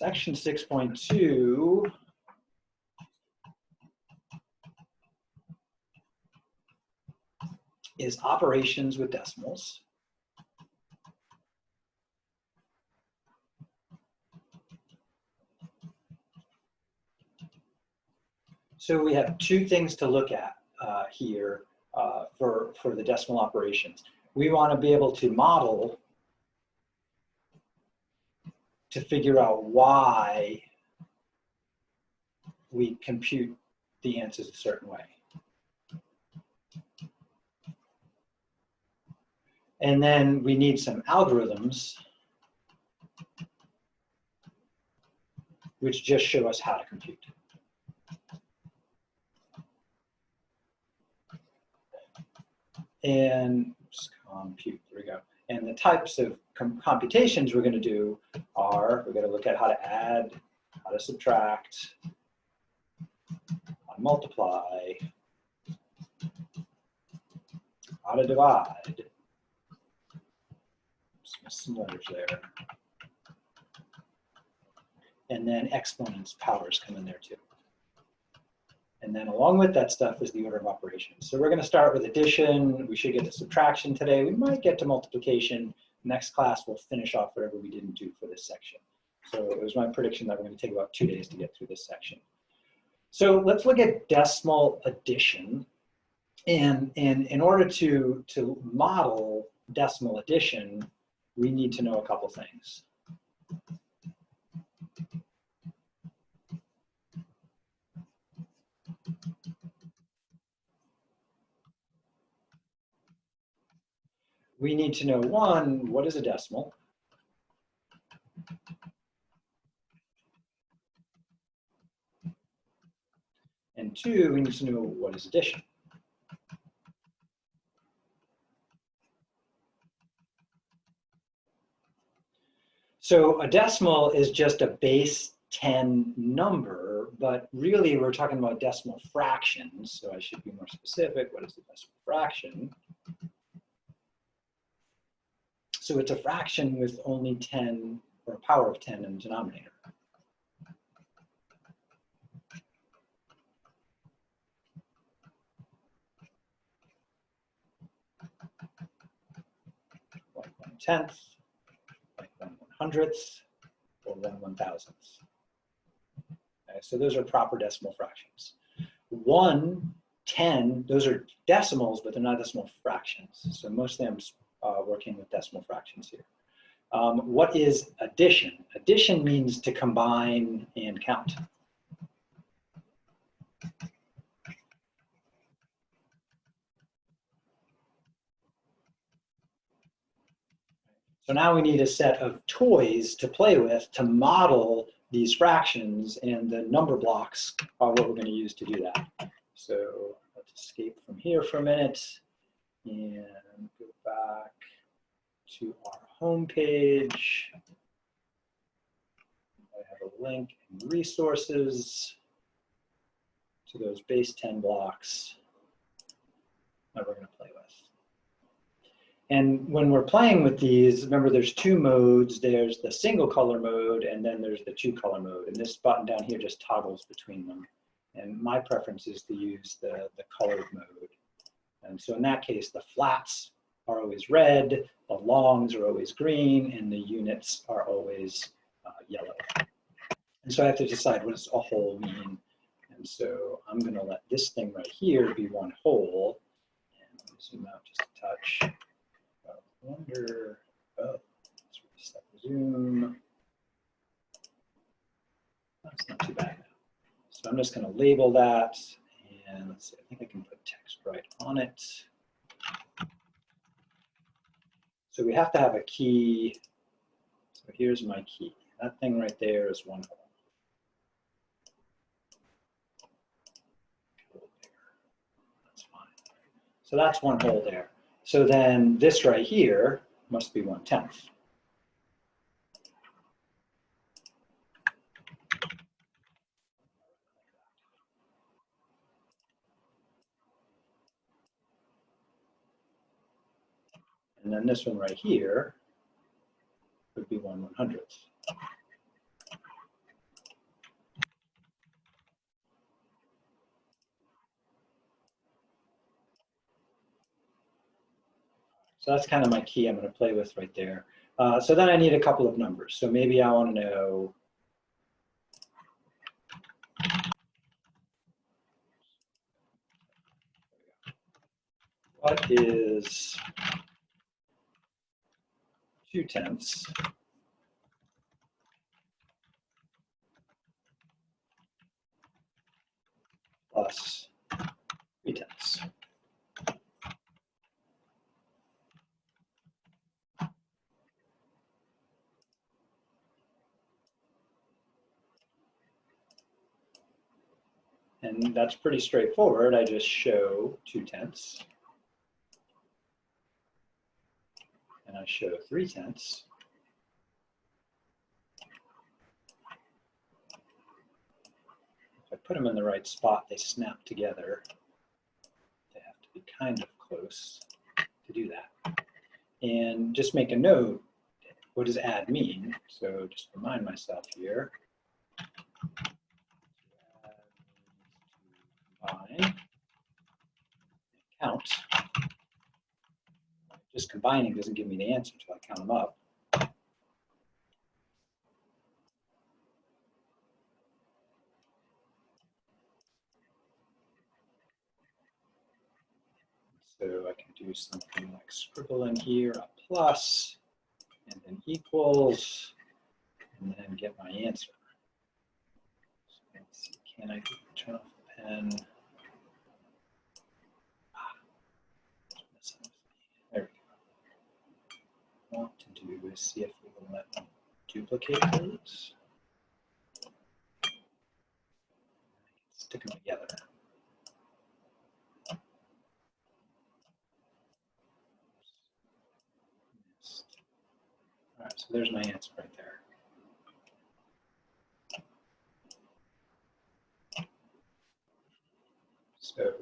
Section 6.2 is operations with decimals. So we have two things to look at here for the decimal operations. We want to be able to model to figure out why we compute the answers a certain way. And then we need some algorithms which just show us how to compute. And compute, there we go. And the types of computations we're going to do are, we're going to look at how to add, how to subtract, how to multiply, how to divide. Some letters there. And then exponents, powers come in there too. And then along with that stuff is the order of operations. So we're going to start with addition. We should get to subtraction today. We might get to multiplication. Next class, we'll finish off whatever we didn't do for this section. So it was my prediction that we're going to take about 2 days to get through this section. So let's look at decimal addition. And in order to model decimal addition, we need to know a couple things. We need to know, one, what is a decimal? And two, we need to know what is addition. So a decimal is just a base 10 number, but really we're talking about decimal fractions. So I should be more specific. What is the decimal fraction? So it's a fraction with only 10, or a power of 10 in the denominator. Like 1/10, like 1/100th, or 1/1000th. Okay, so those are proper decimal fractions. 1, 10, those are decimals, but they're not decimal fractions. So most of them working with decimal fractions here. What is addition? Addition means to combine and count. So now we need a set of toys to play with to model these fractions, and the number blocks are what we're going to use to do that. So let's escape from here for a minute and go back to our home page. I have a link and resources to those base 10 blocks that we're going to play with. And when we're playing with these, remember there's two modes. There's the single color mode, and then there's the two color mode. And this button down here just toggles between them. And my preference is to use the colored mode. And so in that case, the flats are always red, the longs are always green, and the units are always yellow. And so I have to decide, what does a whole mean? And so I'm going to let this thing right here be one whole. And let me zoom out just a touch. Wonder, oh, let's reset the zoom. That's not too bad now. So I'm just going to label that, and let's see, I think I can put text right on it. So we have to have a key. So here's my key. That thing right there is one whole. That's fine. So that's one whole there. So then this right here must be 1/10. And then this one right here would be 1/100th. So that's kind of my key I'm going to play with right there. So then I need a couple of numbers. So maybe I want to know what is 2/10 plus 3/10. And that's pretty straightforward. I just show 2/10 and I show 3/10. If I put them in the right spot, they snap together. They have to be kind of close to do that. And just make a note, what does add mean? So just remind myself here. Add means to combine, count. Just combining doesn't give me the answer until I count them up. So I can do something like scribble in here a plus, and then equals, and then get my answer. So let's see, can I turn off the pen? There we go. What I want to do is see if we will let me duplicate those. Stick them together. All right, so there's my answer right there. So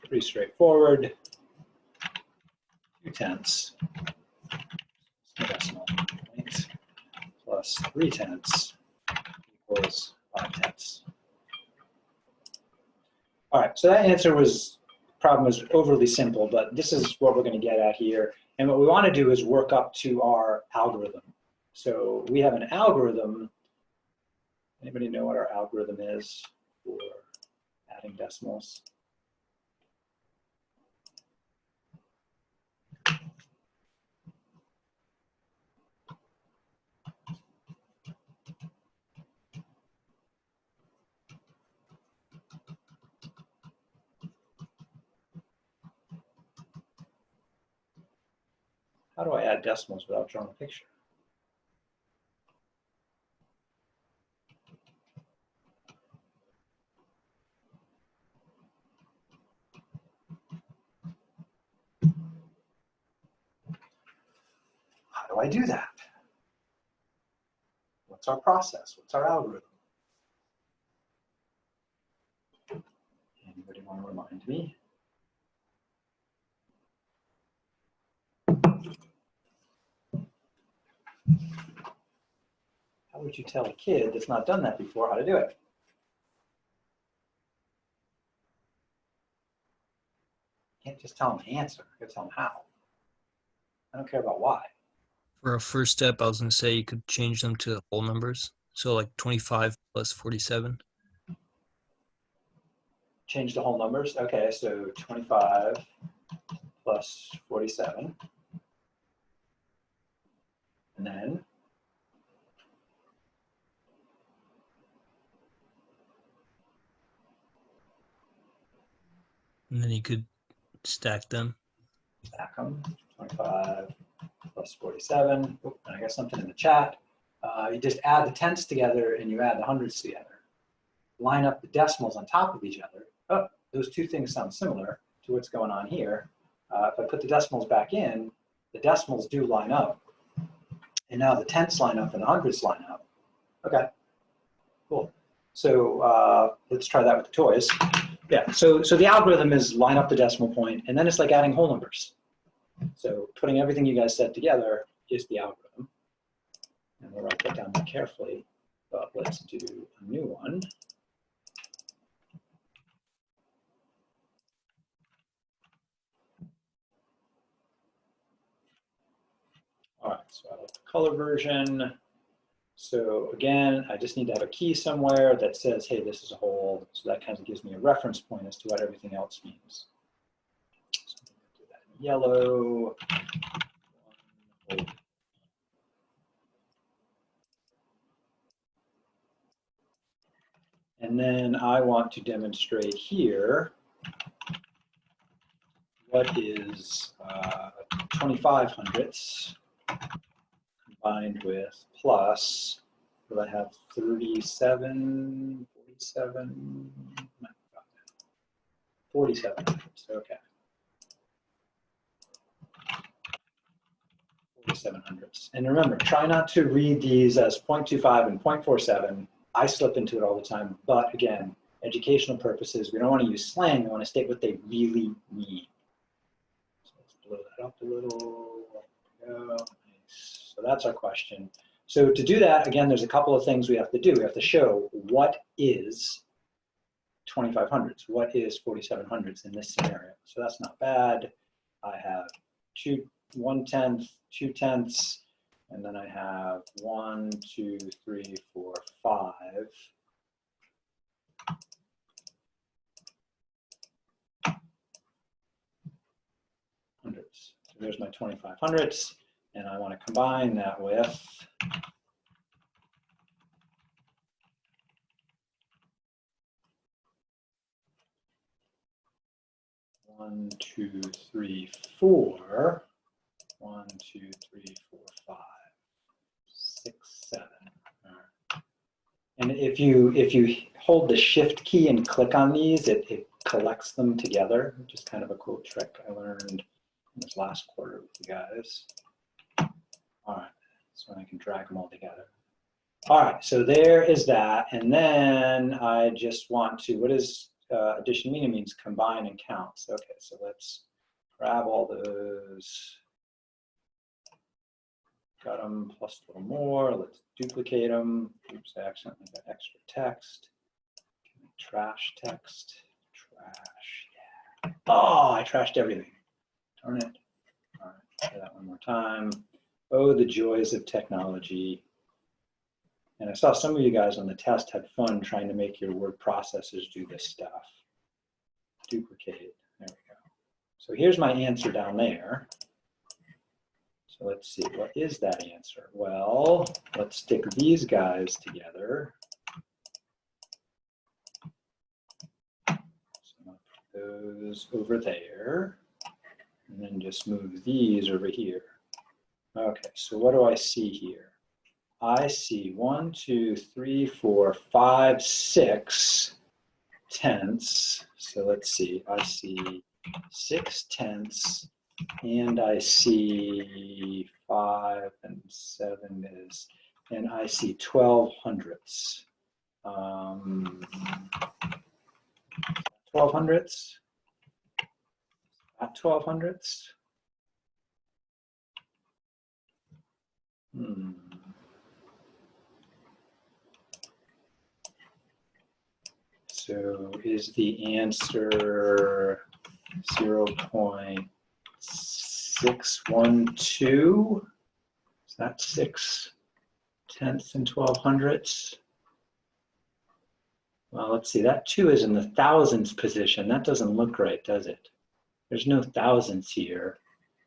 pretty straightforward. 2/10 decimal point plus 3/10 equals 5/10. All right, so that answer was, problem was overly simple, but this is what we're going to get at here. And what we want to do is work up to our algorithm. So we have an algorithm. Anybody know what our algorithm is for adding decimals? How do I add decimals without drawing a picture? How do I do that? What's our process? What's our algorithm? Anybody want to remind me? How would you tell a kid that's not done that before how to do it? You can't just tell them the answer. You gotta tell them how. I don't care about why. For a first step, I was going to say you could change them to whole numbers. So like 25 plus 47. Change the whole numbers. Okay, so 25 plus 47. And then You could stack them. stack them. 25 plus 47. Oh, and I got something in the chat. You just add the tenths together and you add the hundreds together. Line up the decimals on top of each other. Oh, those two things sound similar to what's going on here. If I put the decimals back in, the decimals do line up. And now the tenths line up and the hundreds line up. Okay, cool. So let's try that with the toys. Yeah, so the algorithm is line up the decimal point, and then it's like adding whole numbers. So putting everything you guys said together is the algorithm. And we'll write that down more carefully, but let's do a new one. All right, so I like the color version. So again, I just need to have a key somewhere that says, hey, this is a hold. So that kind of gives me a reference point as to what everything else means. So I'm gonna do that in yellow. Hold. And then I want to demonstrate here what is 25 hundredths combined with plus, will I have 37, 47, 47 hundredths, okay. 47 hundredths. And remember, try not to read these as 0.25 and 0.47. I slip into it all the time, but again, educational purposes, we don't want to use slang, we want to state what they really mean. So let's blow that up a little. There we go. Nice. So that's our question. So to do that, again, there's a couple of things we have to do. We have to show what is 25 hundredths, what is 47 hundredths in this scenario. So that's not bad. I have 1/10, 2/10, and then I have 1, 2, 3, 4, 5. Hundredths. So there's my 25 hundredths, and I want to combine that with 1, 2, 3, 4. 1, 2, 3, 4, 5, 6, 7. All right. And if you hold the shift key and click on these, it collects them together, which is kind of a cool trick I learned in this last quarter with you guys. All right, so I can drag them all together. All right, so there is that. And then I just want to, what does addition mean? It means combine and count. So, okay, so let's grab all those. Got them plus a little more. Let's duplicate them. Oops, I accidentally got extra text. Trash text. Trash. Yeah. Oh, I trashed everything. Darn it. All right, try that one more time. Oh, the joys of technology. And I saw some of you guys on the test had fun trying to make your word processors do this stuff. Duplicate. There we go. So here's my answer down there. So let's see, what is that answer? Well, let's stick these guys together. So I'll put those over there, and then just move these over here. Okay, so what do I see here? I see 1, 2, 3, 4, 5, 6 tenths. So let's see, I see 6 tenths. And I see 5 and 7 is, and I see 12 hundredths. 12 hundredths? At 12 hundredths? So is the answer 0.612? Is that 6 tenths and 12 hundredths? Well, let's see, that 2 is in the thousands position. That doesn't look right, does it? There's no thousands here.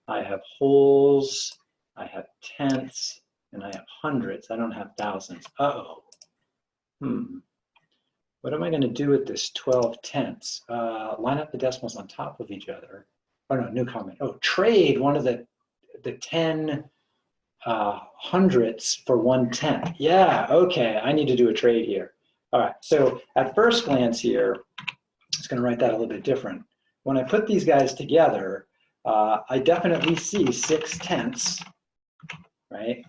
I have wholes, I have tenths, and I have hundredths. I don't have thousands. Uh-oh. What am I going to do with this 12 tenths? Line up the decimals on top of each other. Oh no, new comment. Oh, trade one of the 10 hundredths for 1/10. Yeah, okay, I need to do a trade here. All right, so at first glance here, it's going to write that a little bit different. When I put these guys together, I definitely see 6 tenths, right?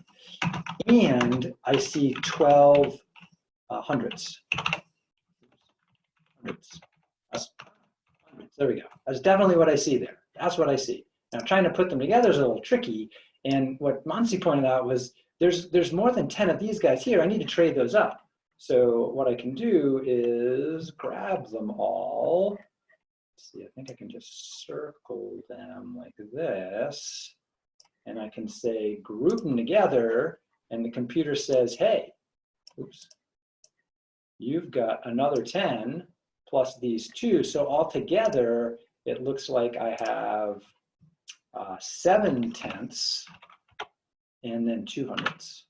And I see 12 hundredths. There we go. That's definitely what I see there. That's what I see. Now trying to put them together is a little tricky. And what Monsi pointed out was there's more than 10 of these guys here. I need to trade those up. So what I can do is grab them all. Let's see, I think I can just circle them like this. and I can say group them together, and the computer says, hey, oops, you've got another 10 plus these two. So altogether, it looks like I have 7/10 and then 2/100.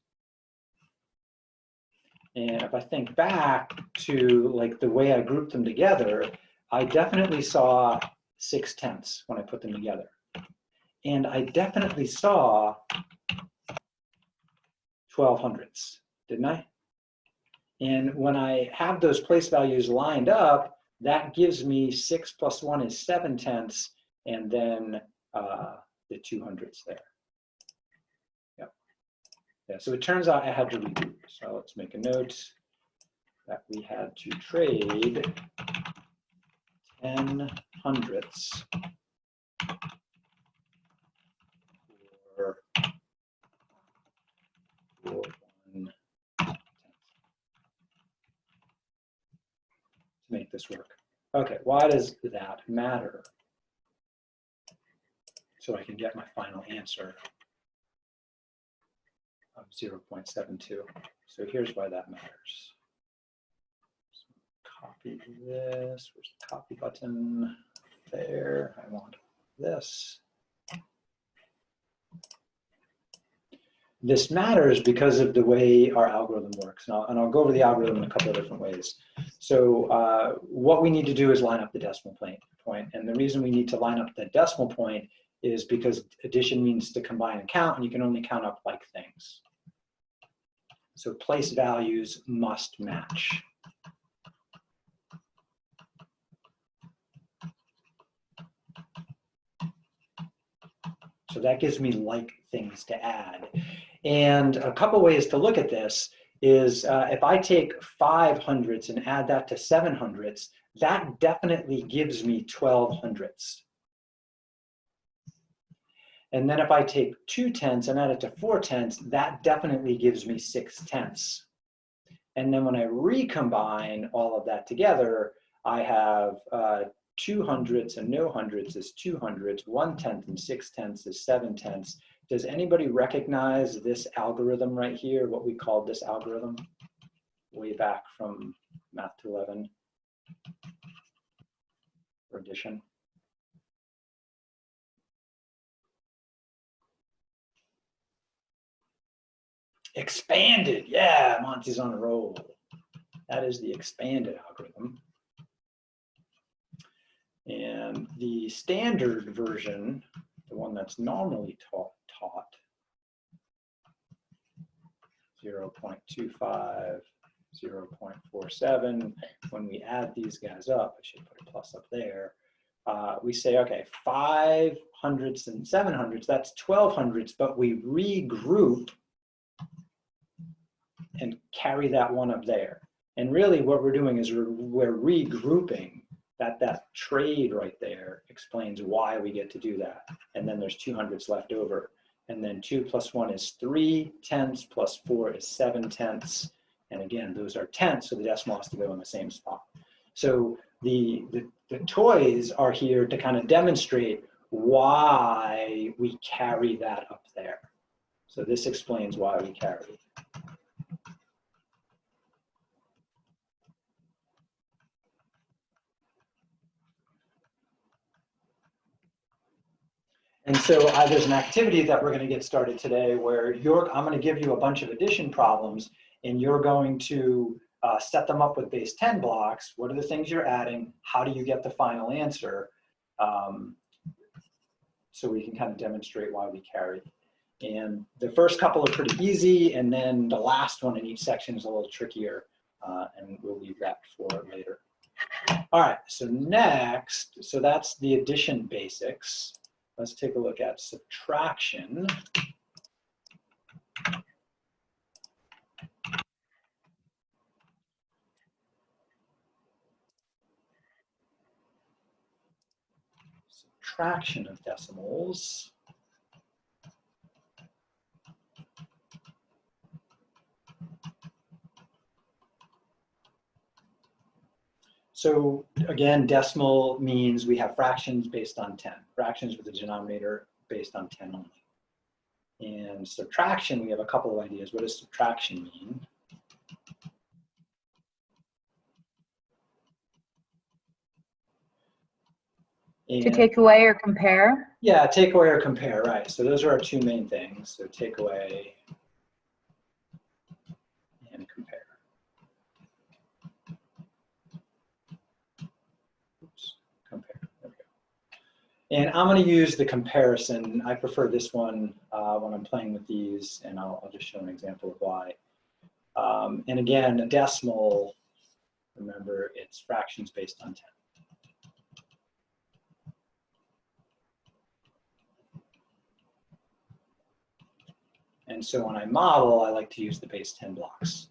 And if I think back to like the way I grouped them together, I definitely saw 6/10 when I put them together. And I definitely saw 12/100, didn't I? And when I have those place values lined up, that gives me 6 plus 1 is 7/10, and then the 2/100 there. Yep. Yeah, so it turns out I had to regroup. So let's make a note that we had to trade 10/100 for 1/10 to make this work. Okay, why does that matter? So I can get my final answer of 0.72. So here's why that matters. So copy this. Where's the copy button? There. I want this. This matters because of the way our algorithm works. And I'll go over the algorithm in a couple of different ways. So what we need to do is line up the decimal point. And the reason we need to line up the decimal point is because addition means to combine and count, and you can only count up like things. So place values must match. So that gives me like things to add. And a couple ways to look at this is if I take 5/100 and add that to 7/100, that definitely gives me 12/100. And then if I take 2/10 and add it to 4/10, that definitely gives me 6/10. And then when I recombine all of that together, I have 2/100 and no hundreds is 2/100, 1/10 and 6/10 is 7/10. Does anybody recognize this algorithm right here, what we called this algorithm way back from Math 211 for addition? Expanded, yeah, Monty's on a roll. That is the expanded algorithm. And the standard version, the one that's normally taught 0.25, 0.47. When we add these guys up, I should put a plus up there. We say, okay, 5/100 and 7/100, that's 12/100, but we regroup and carry that one up there. And really what we're doing is we're regrouping. That trade right there explains why we get to do that. And then there's 2/100 left over. And then 2 plus 1 is 3/10 plus 4 is 7/10. And again, those are tenths, so the decimal has to go in the same spot. So the toys are here to kind of demonstrate why we carry that up there. So this explains why we carry. And so there's an activity that we're going to get started today where I'm going to give you a bunch of addition problems, and you're going to set them up with base 10 blocks. What are the things you're adding? How do you get the final answer? So we can kind of demonstrate why we carry. And the first couple are pretty easy, and then the last one in each section is a little trickier, and we'll leave that for later. All right, so next, so that's the addition basics. Let's take a look at subtraction. Subtraction of decimals. So again, decimal means we have fractions based on 10. Fractions with a denominator based on 10 only. And subtraction, we have a couple of ideas. What does subtraction mean? To take away or compare? Yeah, take away or compare, right. So those are our two main things. So take away and compare. Oops, compare, there we go. And I'm gonna use the comparison. I prefer this one when I'm playing with these, and I'll just show an example of why. And again, a decimal, remember, it's fractions based on 10. And so when I model, I like to use the base 10 blocks.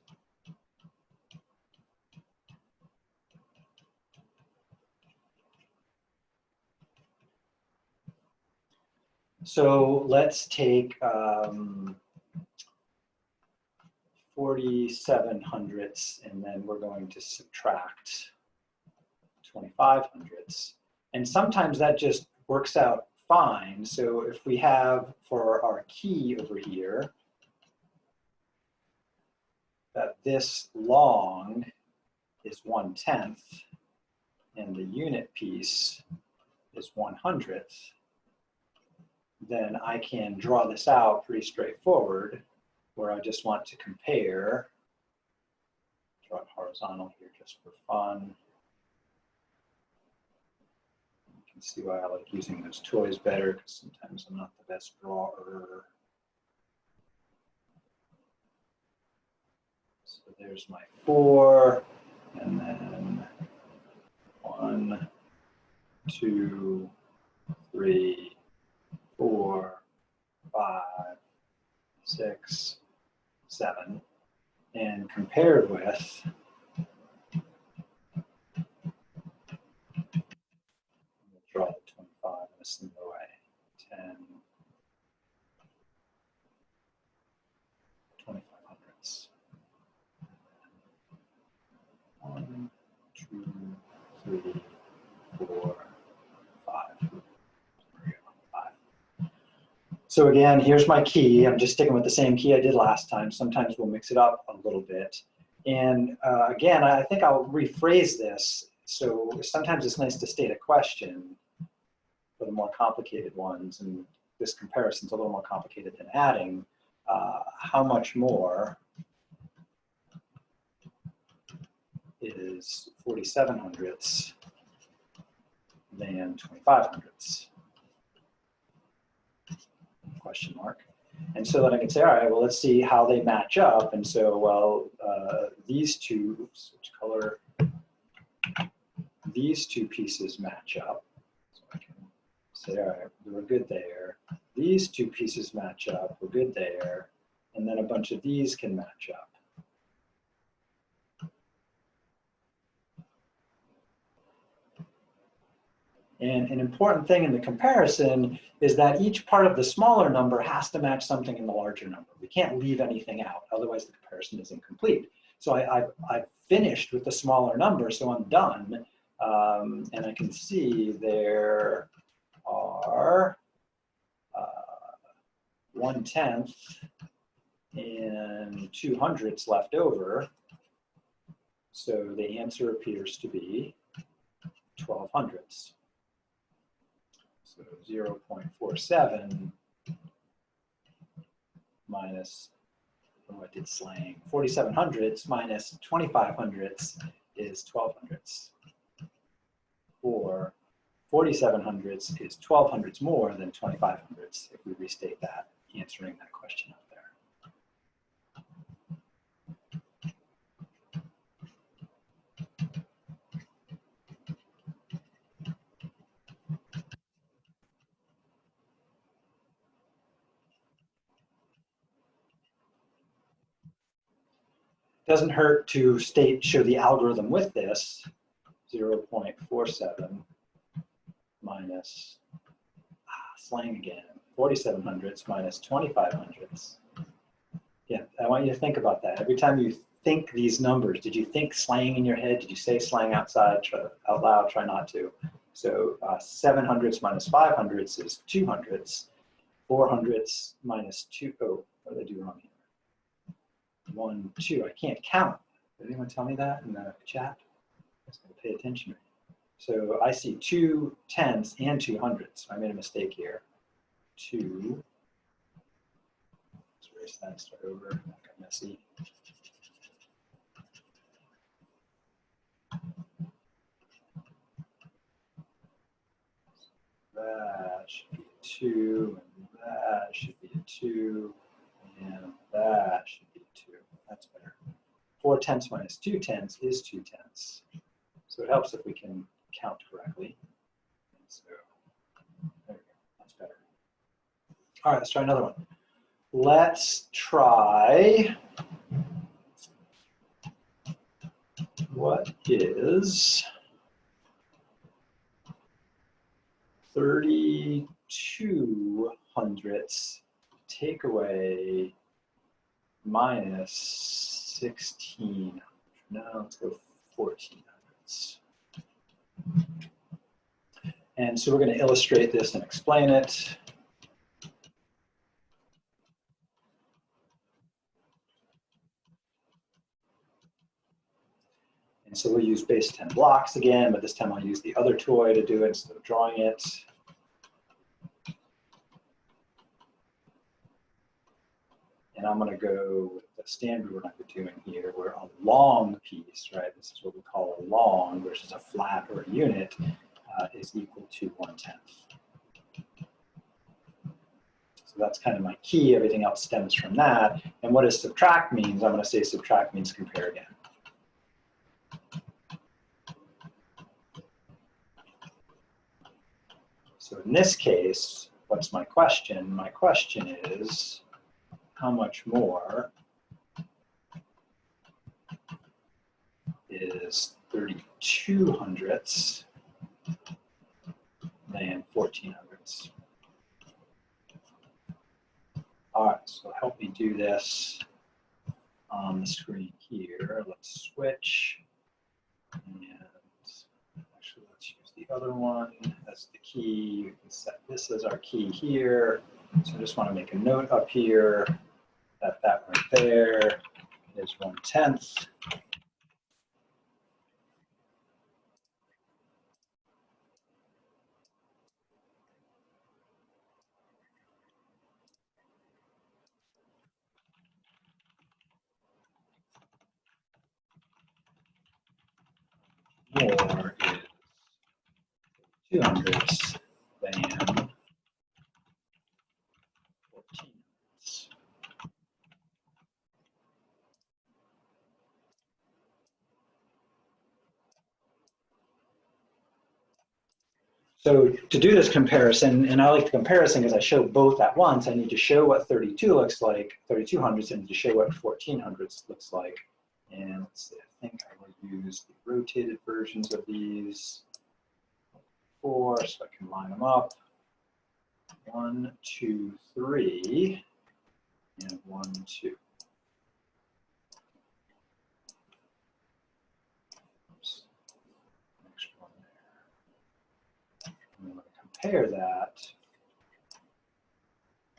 So let's take 47 hundredths, and then we're going to subtract 25 hundredths. And sometimes that just works out fine. So if we have for our key over here, that this long is 1/10 and the unit piece is 1/100th, then I can draw this out pretty straightforward, where I just want to compare, draw it horizontal here just for fun. See why I like using those toys better, because sometimes I'm not the best drawer. So there's my 4, and then 1, 2, 3, 4, 5, 6, 7, and compared with draw the 25 in a similar way. 10, 25 hundredths. 1, 2, 3, 4, 5. 5. So again, here's my key. I'm just sticking with the same key I did last time. Sometimes we'll mix it up a little bit. And again, I think I'll rephrase this. So sometimes it's nice to state a question for the more complicated ones, and this comparison's a little more complicated than adding. How much more is 47 hundredths than 25 hundredths? Question mark. And so then I can say, all right, well, let's see how they match up. And so, well, these two, oops, which color? These two pieces match up. So I can say, all right, we're good there. These two pieces match up, we're good there. And then a bunch of these can match up. And an important thing in the comparison is that each part of the smaller number has to match something in the larger number. We can't leave anything out, otherwise the comparison is incomplete. So I've finished with the smaller number, so I'm done. And I can see there are 1/10 and 2 hundredths left over. So the answer appears to be 12 hundredths. So 0.47 minus, oh, I did slang, 47 hundredths minus 25 hundredths is 12 hundredths. Or 47 hundredths is 12 hundredths more than 25 hundredths, if we restate that, answering that question up there. Doesn't hurt to show the algorithm with this. 0.47 minus, slang again, 47 hundredths minus 25 hundredths. Yeah, I want you to think about that. Every time you think these numbers, did you think slang in your head? Did you say slang out loud? Try not to. So 7 hundredths minus 5 hundredths is 2 hundredths. 4 hundredths minus 2. Oh, what did I do wrong here? 1, 2. I can't count. Did anyone tell me that in the chat? I was going to pay attention. So I see 2 tenths and 2 hundredths. I made a mistake here. 2. Let's erase that and start over. That got messy. That should be a 2, and that should be a 2, and that should be a 2. That's better. 4 tenths minus 2 tenths is 2 tenths. So it helps if we can count correctly. And so there we go. That's better. All right, let's try another one. Let's try what is 32 hundredths take away minus 16. Now let's go 14 hundredths. And so we're going to illustrate this and explain it. And so we'll use base 10 blocks again, but this time I'll use the other toy to do it instead of drawing it. And I'm going to go with the standard we're not doing here, where a long piece, right, this is what we call a long versus a flat or a unit, is equal to 1/10. So that's kind of my key. Everything else stems from that. And what does subtract means? I'm going to say subtract means compare again. So in this case, what's my question? My question is, how much more is 32 hundredths than 14 hundredths? All right, so help me do this on the screen here. Let's switch. And actually, let's use the other one as the key. We can set this as our key here. So I just want to make a note up here that that right there is 1/10. More is 2 hundredths than 14 hundredths. So to do this comparison, and I like the comparison because I show both at once, I need to show what 32 looks like, 32 hundredths, and to show what 14 hundredths looks like. And let's see, I think I will use the rotated versions of these 4, so I can line them up. 1, 2, 3, and 1, 2. Oops. Next one there. I'm going to compare that.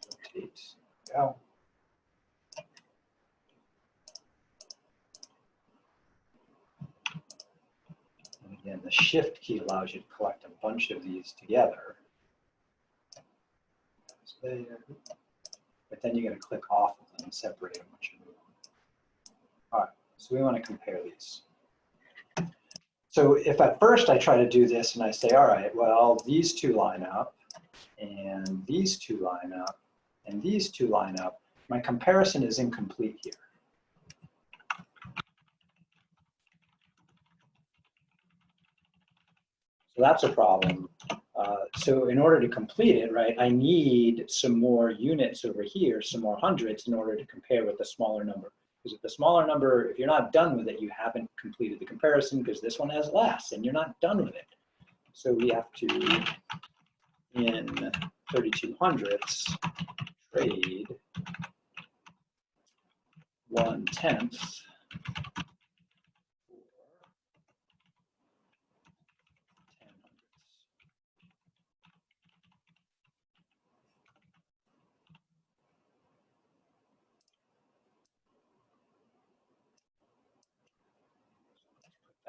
Rotate. Go. And again, the shift key allows you to collect a bunch of these together. There. But then you're going to click off of them and separate them once you move on. All right, so we want to compare these. So if at first I try to do this and I say, all right, well, these two line up, and these two line up, and these two line up, my comparison is incomplete here. So that's a problem. So in order to complete it, right, I need some more units over here, some more hundredths in order to compare with the smaller number. Because if the smaller number, if you're not done with it, you haven't completed the comparison because this one has less and you're not done with it. So we have to, in 32 hundredths, trade 1/10 for 10 hundredths.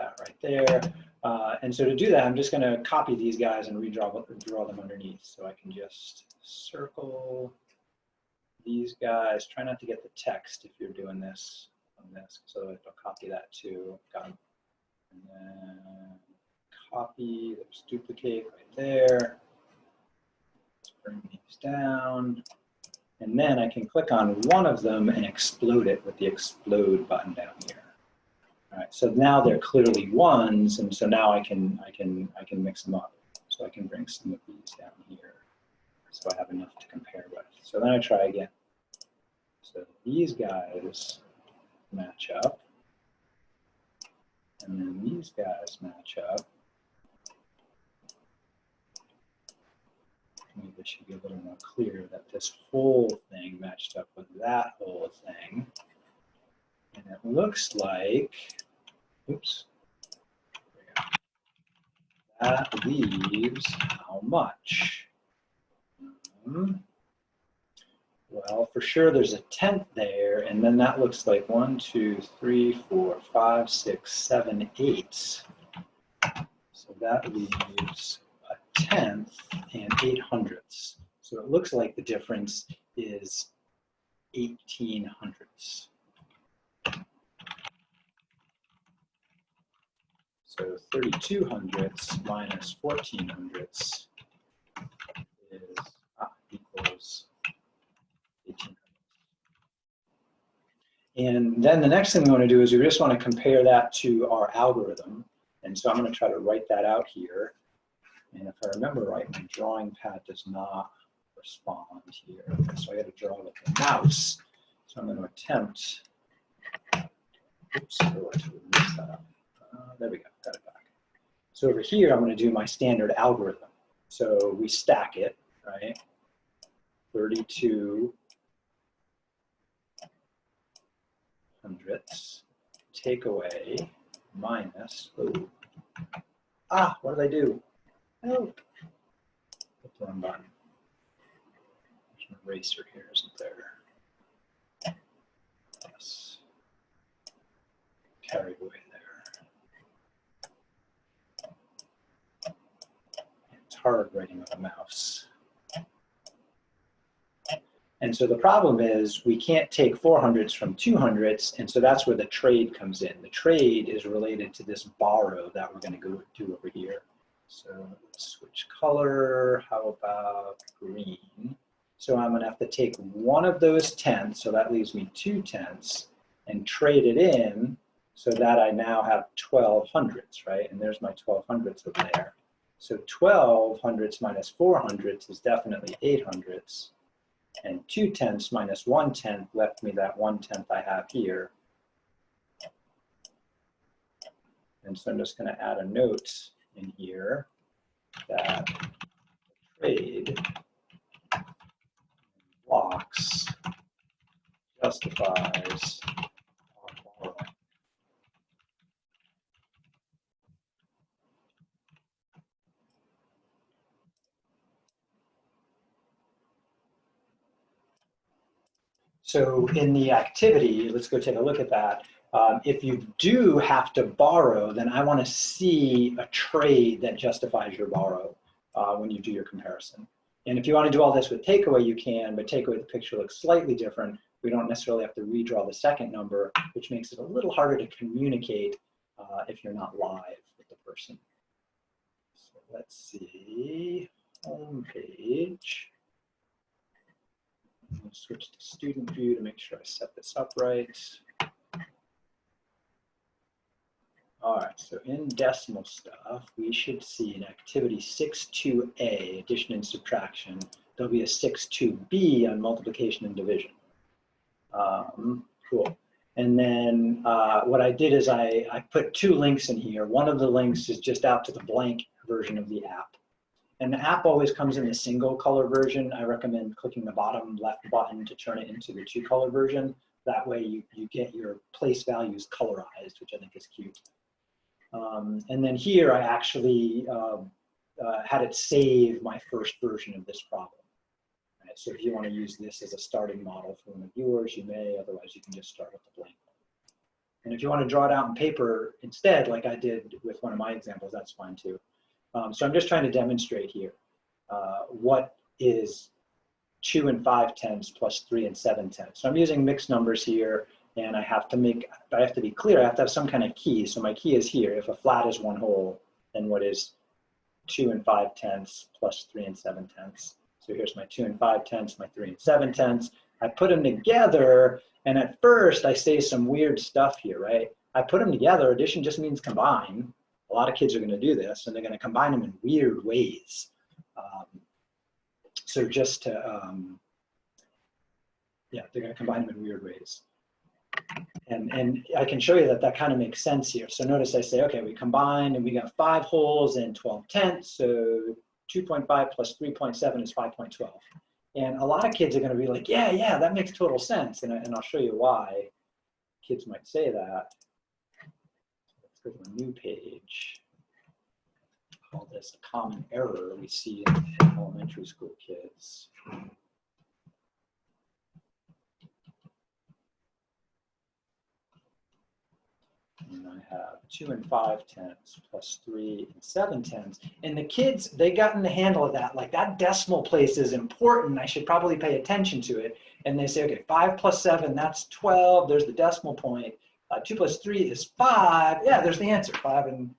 that right there. And so to do that, I'm just going to copy these guys and draw them underneath. So I can just circle these guys. Try not to get the text if you're doing this on this, so I'll copy that too. Got them. And then copy, there's duplicate right there. Let's bring these down. And then I can click on one of them and explode it with the explode button down here. All right, so now they're clearly ones, and so now I can mix them up. So I can bring some of these down here, so I have enough to compare with. So then I try again. So these guys match up, and then these guys match up. Maybe it should be a little more clear that this whole thing matched up with that whole thing. And it looks like, oops, that leaves how much? Well, for sure there's a tenth there, and then that looks like 1, 2, 3, 4, 5, 6, 7, 8. So that leaves a tenth and 8/100ths. So it looks like the difference is 18/100ths. So 32/100ths minus 14/100ths is equals 18/100ths. And then the next thing we want to do is we just want to compare that to our algorithm. And so I'm going to try to write that out here. And if I remember right, my drawing pad does not respond here. So I got to draw with the mouse. So I'm going to attempt, oops, I want to mix that up. There we go, got it back. So over here, I'm going to do my standard algorithm. So we stack it, right? 32/100ths, take away, minus, ooh. What did I do? Help. Hit the wrong button. There's an eraser here, isn't there? Yes. Carried away there. It's hard writing with a mouse. And so the problem is we can't take 400ths from 200ths, and so that's where the trade comes in. The trade is related to this borrow that we're going to go do over here. So let's switch color. How about green? So I'm going to have to take one of those tenths, so that leaves me 2/10ths, and trade it in so that I now have 12/100ths, right? And there's my 12/100ths over there. So 12/100ths minus 400ths is definitely 8/100ths. And 2/10ths minus 1/10 left me that 1/10 I have here. And so I'm just going to add a note in here that trade blocks justifies our borrowing. So in the activity, let's go take a look at that. If you do have to borrow, then I want to see a trade that justifies your borrow when you do your comparison. And if you want to do all this with takeaway, you can, but takeaway, the picture looks slightly different. We don't necessarily have to redraw the second number, which makes it a little harder to communicate if you're not live with the person. So let's see, home page. I'm going to switch to student view to make sure I set this up right. All right, so in decimal stuff, we should see an activity 6.2a, addition and subtraction. There'll be a 6.2b on multiplication and division. Cool. And then what I did is I put 2 links in here. One of the links is just out to the blank version of the app. And the app always comes in the single color version. I recommend clicking the bottom left button to turn it into the 2-color version. That way you get your place values colorized, which I think is cute. And then here I actually had it save my first version of this problem. Right, so if you want to use this as a starting model for one of yours, you may. Otherwise, you can just start with the blank one. And if you want to draw it out on paper instead, like I did with one of my examples, that's fine too. So I'm just trying to demonstrate here what is 2 5/10 plus 3 7/10. So I'm using mixed numbers here, and I have to be clear, I have to have some kind of key. So my key is here. If a flat is one whole, then what is 2 5/10 plus 3 7/10? So here's my 2 5/10, my 3 7/10. I put them together, and at first I say some weird stuff here, right? I put them together. Addition just means combine. A lot of kids are going to do this, and they're going to combine them in weird ways. So just to, yeah, they're going to combine them in weird ways. And I can show you that that kind of makes sense here. So notice I say, okay, we combined and we got 5 wholes and 12/10. So 2.5 plus 3.7 is 5.12. And a lot of kids are going to be like, yeah, that makes total sense. And I'll show you why kids might say that. Let's go to a new page. Call this a common error we see in elementary school kids. And I have 2 5/10 plus 3 7/10. And the kids, they gotten the handle of that. Like, that decimal place is important. I should probably pay attention to it. And they say, okay, 5 plus 7, that's 12. There's the decimal point. 2 plus 3 is 5. Yeah, there's the answer, 5 and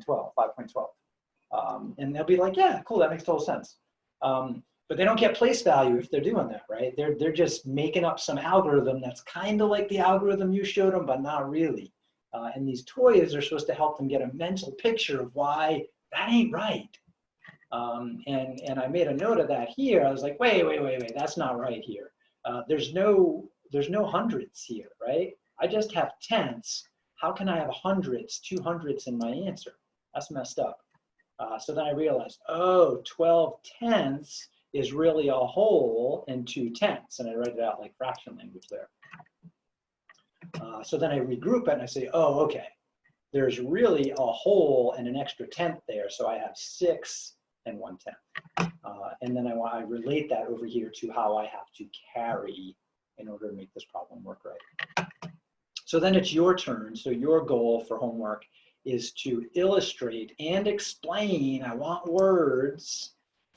12, 5.12. And they'll be like, yeah, cool, that makes total sense. But they don't get place value if they're doing that, right? They're just making up some algorithm that's kind of like the algorithm you showed them, but not really. And these toys are supposed to help them get a mental picture of why that ain't right. And I made a note of that here. I was like, wait, that's not right here. There's no hundreds here, right? I just have tenths. How can I have hundreds, 200s in my answer? That's messed up. So then I realized, oh, 12/10 is really a whole and 2/10, and I write it out like fraction language there. So then I regroup it and I say, oh, okay, there's really a whole and an extra tenth there, so I have 6 and 1/10. And then I relate that over here to how I have to carry in order to make this problem work right. So then it's your turn. So your goal for homework is to illustrate and explain. I want words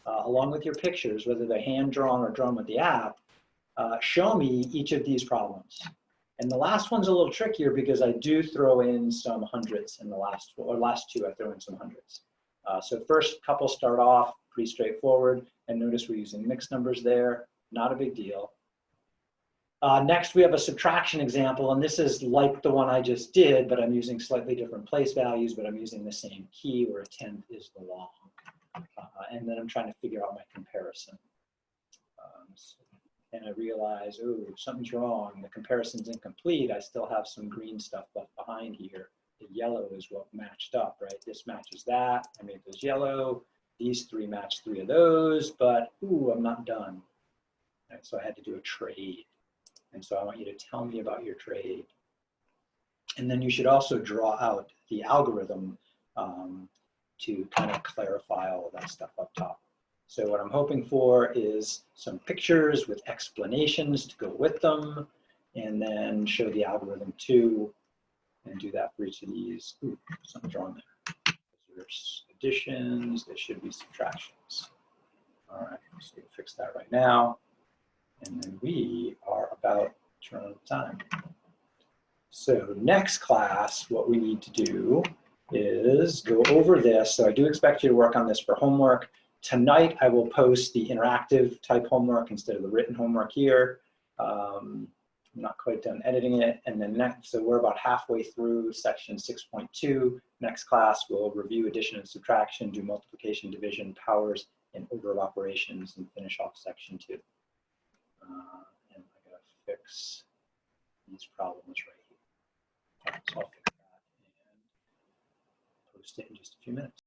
along with your pictures, whether they're hand-drawn or drawn with the app. Show me each of these problems. And the last one's a little trickier because I do throw in some hundreds in the last two, I throw in some hundreds. So first couple start off pretty straightforward, and notice we're using mixed numbers there, not a big deal. Next, we have a subtraction example, and this is like the one I just did, but I'm using slightly different place values, but I'm using the same key where a tenth is the long. And then I'm trying to figure out my comparison. And I realize, oh, something's wrong. The comparison's incomplete. I still have some green stuff left behind here. The yellow is what matched up, right? This matches that. I made those yellow. These 3 match 3 of those, but ooh, I'm not done. Right, so I had to do a trade. And so I want you to tell me about your trade. And then you should also draw out the algorithm to kind of clarify all of that stuff up top. So what I'm hoping for is some pictures with explanations to go with them, and then show the algorithm too, and do that for each of these. Ooh, something's wrong there. There's additions, there should be subtractions. All right, so we'll fix that right now. And then we are about to run out of time. So next class, what we need to do is go over this. So I do expect you to work on this for homework. Tonight, I will post the interactive type homework instead of the written homework here. I'm not quite done editing it. And then next, so we're about halfway through section 6.2. Next class, we'll review addition and subtraction, do multiplication, division, powers, and order of operations, and finish off section 2. And I gotta fix these problems right here. So I'll fix that and post it in just a few minutes.